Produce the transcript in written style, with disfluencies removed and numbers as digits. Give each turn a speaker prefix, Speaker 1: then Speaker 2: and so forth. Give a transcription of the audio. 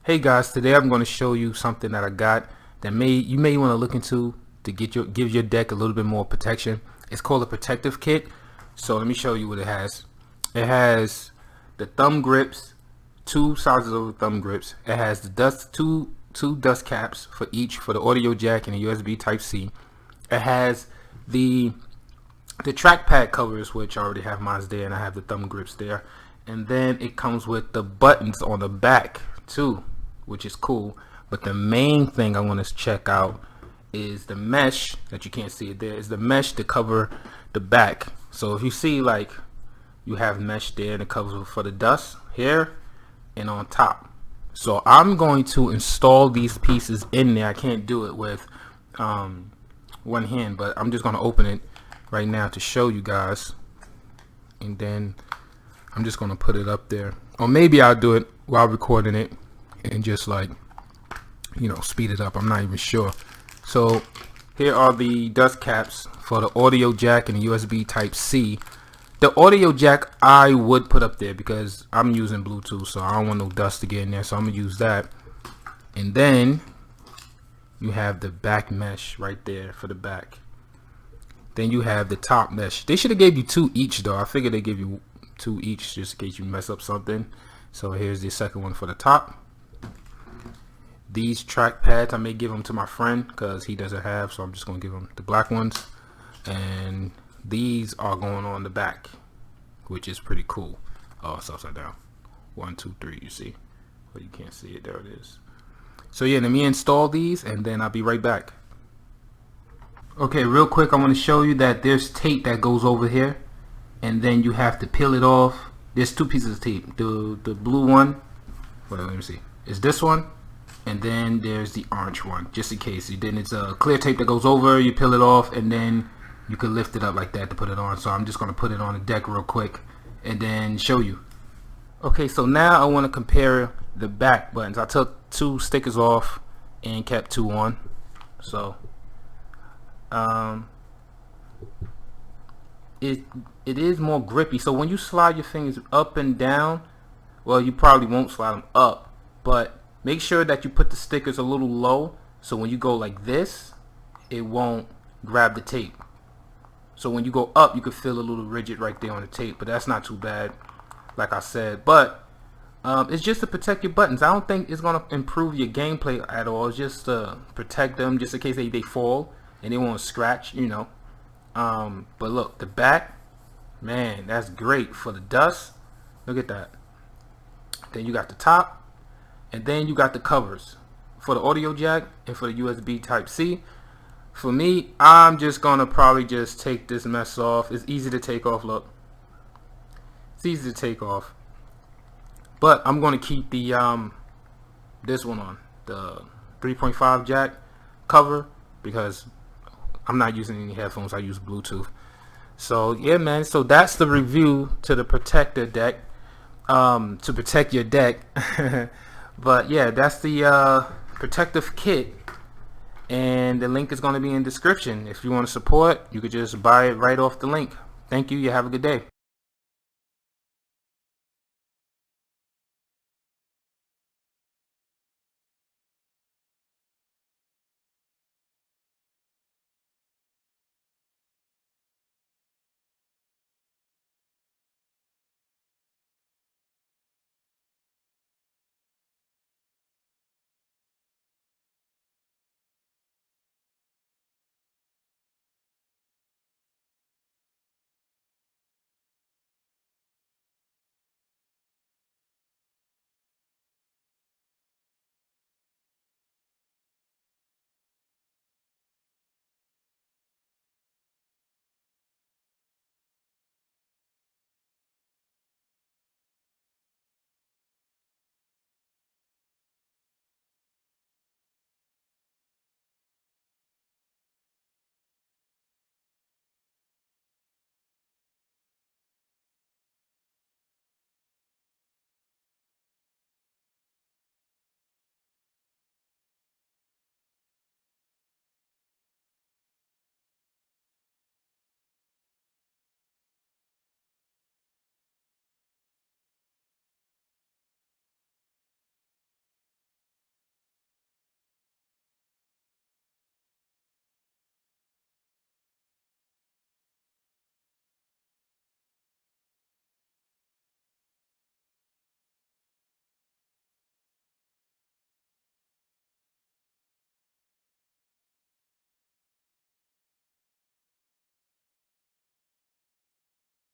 Speaker 1: Hey guys, today I'm going to show you something that I got that you may want to look into to give your deck a little bit more protection. It's called a protective kit. So let me show you what it has. It has the thumb grips, two sizes of the thumb grips. It has the two dust caps for each for the audio jack and the USB Type-C. It has the trackpad covers, which I already have mine there, and I have the thumb grips there. And then it comes with the buttons on the back too, which is cool. But the main thing I want to check out is the mesh that you can't see it there. Is the mesh to cover the back. So if you see, like, you have mesh there and it covers for the dust here and on top. So I'm going to install these pieces in there. I can't do it with one hand, but I'm just going to open it right now to show you guys, and then I'm just going to put it up there, or maybe I'll do it while recording it and just, like, you know, speed it up. I'm not even sure. So here are the dust caps for the audio jack and the USB Type-C. The audio jack I would put up there because I'm using Bluetooth, so I don't want no dust to get in there, so I'm gonna use that. And then you have the back mesh right there for the back. Then you have the top mesh. They should have gave you two each though. I figured they give you two each just in case you mess up something. So here's the second one for the top. These track pads, I may give them to my friend because he doesn't have, so I'm just going to give him the black ones. And these are going on the back, which is pretty cool. Oh, it's upside down. 1, 2, 3, you see. But you can't see it. There it is. So yeah, let me install these and then I'll be right back. Okay, real quick, I want to show you that there's tape that goes over here, and then you have to peel it off. There's two pieces of tape. The blue one, well, let me see, it's this one, and then there's the orange one, just in case. Then it's a clear tape that goes over. You peel it off, and then you can lift it up like that to put it on. So I'm just going to put it on the deck real quick and then show you. Okay, so now I want to compare the back buttons. I took two stickers off and kept two on. So it is more grippy. So when you slide your fingers up and down, well, you probably won't slide them up, but make sure that you put the stickers a little low, so when you go like this, it won't grab the tape. So when you go up, you can feel a little rigid right there on the tape, but that's not too bad, like I said. But it's just to protect your buttons. I don't think it's gonna improve your gameplay at all. It's just to protect them, just in case they fall and they won't scratch, you know. But look, the back, man, that's great for the dust. Look at that. Then you got the top, and then you got the covers for the audio jack and for the USB Type-C. For me, I'm just gonna probably just take this mess off. It's easy to take off. Look, it's easy to take off. But I'm gonna keep the this one on, the 3.5 jack cover, because I'm not using any headphones. I use Bluetooth. So yeah, man, so that's the review to the protector deck, to protect your deck. But yeah, that's the protective kit, and the link is going to be in the description. If you want to support, you could just buy it right off the link. Thank you. You have a good day.